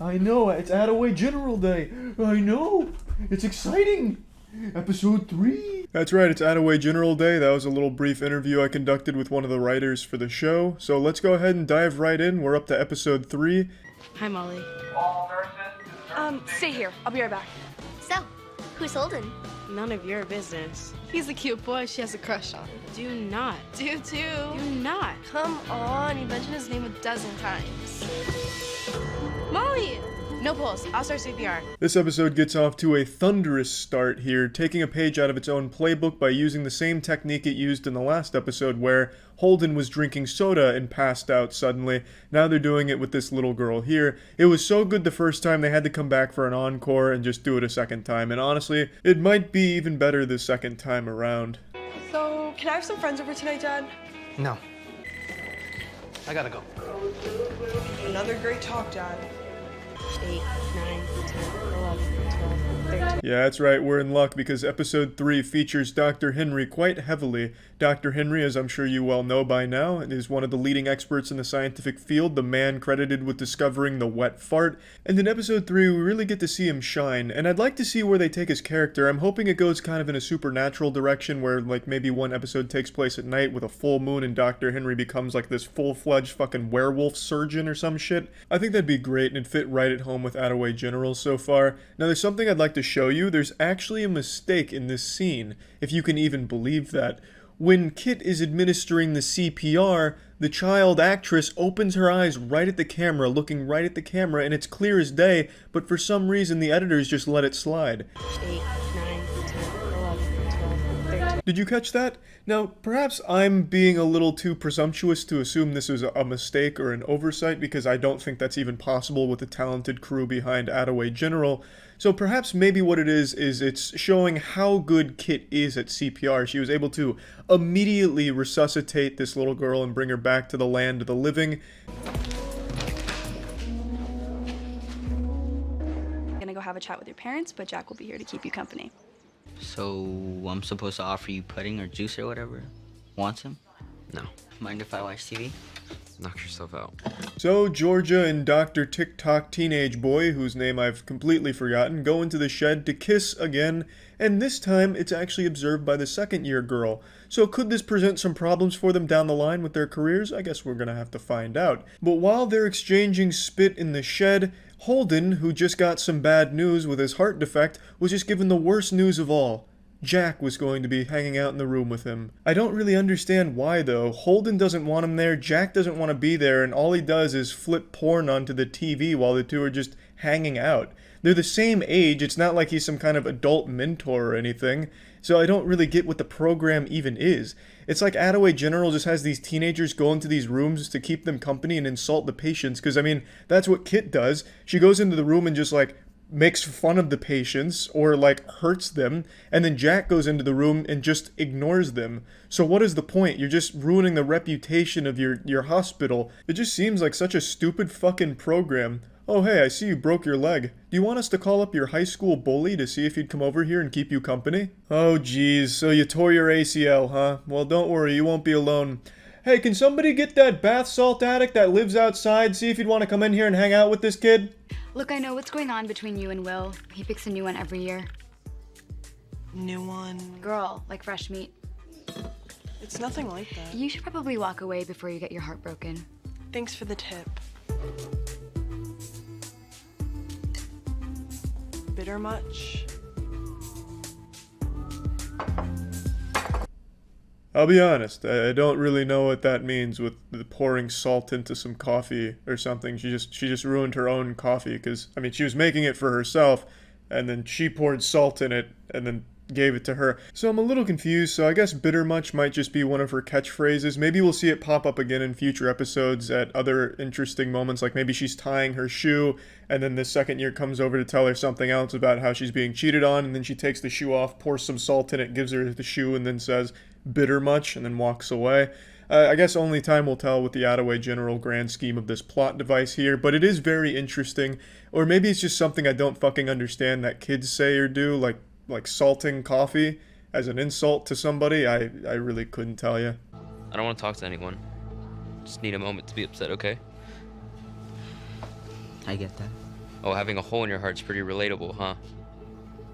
I know, it's Attaway General Day. I know. It's exciting. Episode 3. That's right, it's Attaway General Day. That was a little brief interview I conducted with one of the writers for the show. So let's go ahead and dive right in. We're up to episode 3. Hi, Molly. All nurses. Stay here. I'll be right back. So, who's Holden? None of your business. He's a cute boy she has a crush on. Do not. Do too. Do not. Come on, you mentioned his name a dozen times. Molly! No pulse. I'll start CPR. This episode gets off to a thunderous start here, taking a page out of its own playbook by using the same technique it used in the last episode where Holden was drinking soda and passed out suddenly. Now they're doing it with this little girl here. It was so good the first time they had to come back for an encore and just do it a second time, and honestly, it might be even better the second time around. So, can I have some friends over tonight, Dad? No. I gotta go. Another great talk, Dad. 8, 9, 10, 11, 12, 13. Yeah, that's right, we're in luck because episode 3 features Dr. Henry quite heavily. Dr. Henry, as I'm sure you well know by now, is one of the leading experts in the scientific field, the man credited with discovering the wet fart. And in episode 3, we really get to see him shine, and I'd like to see where they take his character. I'm hoping it goes kind of in a supernatural direction where, like, maybe one episode takes place at night with a full moon and Dr. Henry becomes like this full-fledged fucking werewolf surgeon or some shit. I think that'd be great and it'd fit right at home with Attaway General so far. Now there's something I'd like to show you. There's actually a mistake in this scene, if you can even believe that. When Kit is administering the CPR, the child actress opens her eyes right at the camera, looking right at the camera, and it's clear as day, but for some reason the editors just let it slide. 8, 9, 10, 11, 12, 13. Did you catch that? Now, perhaps I'm being a little too presumptuous to assume this was a mistake or an oversight because I don't think that's even possible with the talented crew behind Attaway General. So perhaps maybe what it is it's showing how good Kit is at CPR. She was able to immediately resuscitate this little girl and bring her back to the land of the living. I'm gonna go have a chat with your parents, but Jack will be here to keep you company. So I'm supposed to offer you pudding or juice or whatever? Want some? No. Mind if I watch TV? Knock yourself out. So Georgia and Dr. TikTok teenage boy, whose name I've completely forgotten, go into the shed to kiss again, and this time it's actually observed by the second-year girl. So could this present some problems for them down the line with their careers? I guess we're gonna have to find out. But while they're exchanging spit in the shed, Holden, who just got some bad news with his heart defect, was just given the worst news of all. Jack was going to be hanging out in the room with him. I don't really understand why though. Holden doesn't want him there, Jack doesn't want to be there, and all he does is flip porn onto the TV while the two are just hanging out. They're the same age, it's not like he's some kind of adult mentor or anything, so I don't really get what the program even is. It's like Attaway General just has these teenagers go into these rooms to keep them company and insult the patients, because I mean, that's what Kit does. She goes into the room and just like makes fun of the patients or like hurts them, and then Jack goes into the room and just ignores them. So what is the point? You're just ruining the reputation of your hospital. It just seems like such a stupid fucking program. Oh hey, I see you broke your leg. Do you want us to call up your high school bully to see if he'd come over here and keep you company? Oh geez, so you tore your ACL, huh? Well don't worry, you won't be alone. Hey, can somebody get that bath salt addict that lives outside, see if he'd want to come in here and hang out with this kid? Look, I know what's going on between you and Will. He picks a new one every year. New one. Girl, like fresh meat. It's nothing like that. You should probably walk away before you get your heart broken. Thanks for the tip. Bitter much? I'll be honest, I don't really know what that means with the pouring salt into some coffee or something. She just ruined her own coffee because, I mean, she was making it for herself and then she poured salt in it and then gave it to her. So I'm a little confused, so I guess bitter much might just be one of her catchphrases. Maybe we'll see it pop up again in future episodes at other interesting moments, like maybe she's tying her shoe and then the second year comes over to tell her something else about how she's being cheated on, and then she takes the shoe off, pours some salt in it, gives her the shoe, and then says, bitter much, and then walks away. I guess only time will tell with the Attaway General grand scheme of this plot device here, but it is very interesting. Or maybe it's just something I don't fucking understand that kids say or do, like salting coffee as an insult to somebody. I really couldn't tell you. I don't want to talk to anyone. Just need a moment to be upset, okay? I get that. Oh, having a hole in your heart's pretty relatable, huh?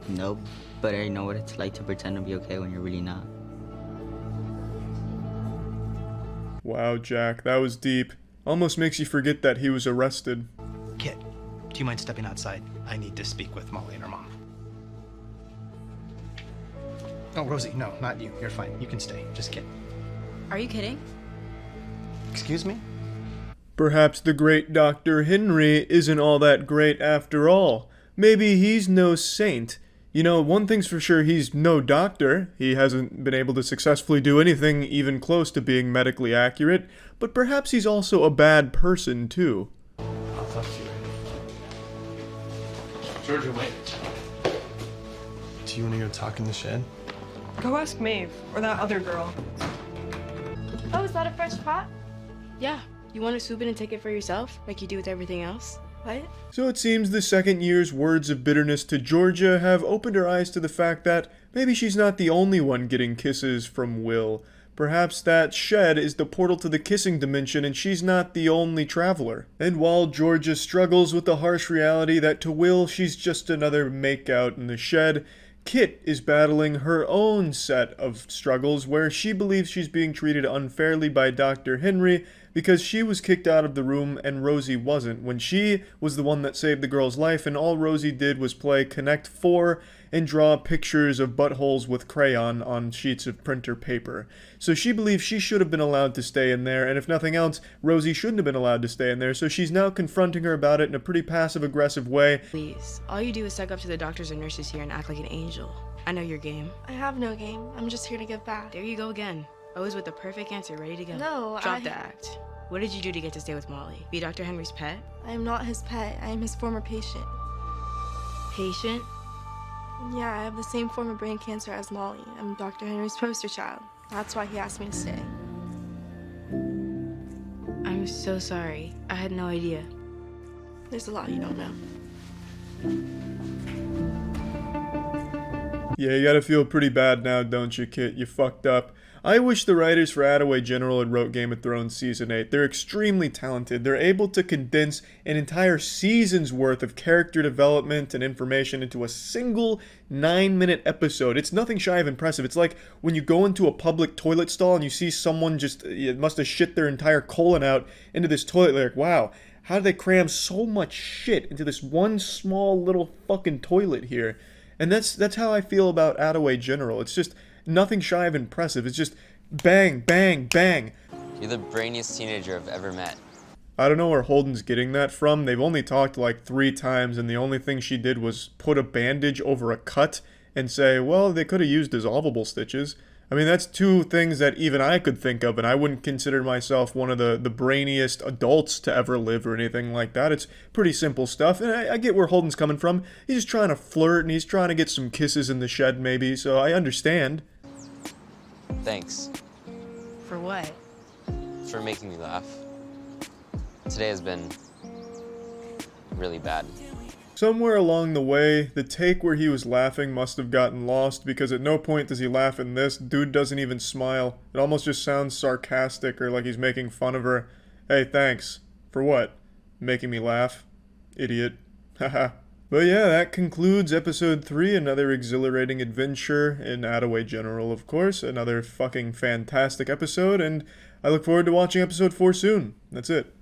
Nope, but I know what it's like to pretend to be okay when you're really not. Wow, Jack, that was deep. Almost makes you forget that he was arrested. Kit, do you mind stepping outside? I need to speak with Molly and her mom. Oh, Rosie, no, not you. You're fine. You can stay. Just Kit. Are you kidding? Excuse me? Perhaps the great Dr. Henry isn't all that great after all. Maybe he's no saint. You know, one thing's for sure, he's no doctor. He hasn't been able to successfully do anything even close to being medically accurate. But perhaps he's also a bad person, too. I'll talk to you later. Georgia, wait. Do you want to go talk in the shed? Go ask Maeve, or that other girl. Oh, is that a fresh pot? Yeah. You want to swoop in and take it for yourself, like you do with everything else? What? So it seems the second year's words of bitterness to Georgia have opened her eyes to the fact that maybe she's not the only one getting kisses from Will. Perhaps that shed is the portal to the kissing dimension and she's not the only traveler. And while Georgia struggles with the harsh reality that to Will she's just another makeout in the shed, Kit is battling her own set of struggles where she believes she's being treated unfairly by Dr. Henry because she was kicked out of the room and Rosie wasn't, when she was the one that saved the girl's life and all Rosie did was play Connect 4 and draw pictures of buttholes with crayon on sheets of printer paper. So she believes she should have been allowed to stay in there, and if nothing else, Rosie shouldn't have been allowed to stay in there, so she's now confronting her about it in a pretty passive-aggressive way. Please. All you do is suck up to the doctors and nurses here and act like an angel. I know your game. I have no game. I'm just here to give back. There you go again. Always with the perfect answer ready to go. No, Drop the act. What did you do to get to stay with Molly? Be Dr. Henry's pet? I am not his pet. I am his former patient. Patient? Yeah, I have the same form of brain cancer as Molly. I'm Dr. Henry's poster child. That's why he asked me to stay. I'm so sorry. I had no idea. There's a lot you don't know. Yeah, you gotta feel pretty bad now, don't you, Kit? You fucked up. I wish the writers for Attaway General had wrote Game of Thrones Season 8. They're extremely talented. They're able to condense an entire season's worth of character development and information into a single 9-minute episode. It's nothing shy of impressive. It's like when you go into a public toilet stall and you see someone just, it must have shit their entire colon out into this toilet. They're like, wow, how did they cram so much shit into this one small little fucking toilet here? And that's how I feel about Attaway General. It's just nothing shy of impressive. It's just bang, bang, bang. You're the brainiest teenager I've ever met. I don't know where Holden's getting that from. They've only talked like 3 times, and the only thing she did was put a bandage over a cut and say, well, they could have used dissolvable stitches. I mean, that's 2 things that even I could think of, and I wouldn't consider myself one of the brainiest adults to ever live or anything like that. It's pretty simple stuff, and I get where Holden's coming from. He's just trying to flirt, and he's trying to get some kisses in the shed, maybe, so I understand. Thanks For what? for making me laugh. Today has been really bad. Somewhere along the way, the take where he was laughing must have gotten lost, because at no point does he laugh in this. Dude doesn't even smile. It almost just sounds sarcastic or like he's making fun of her. Hey, thanks. For what? Making me laugh? Idiot. Haha. But yeah, that concludes episode 3, another exhilarating adventure in Attaway General, of course. Another fucking fantastic episode, and I look forward to watching episode 4 soon. That's it.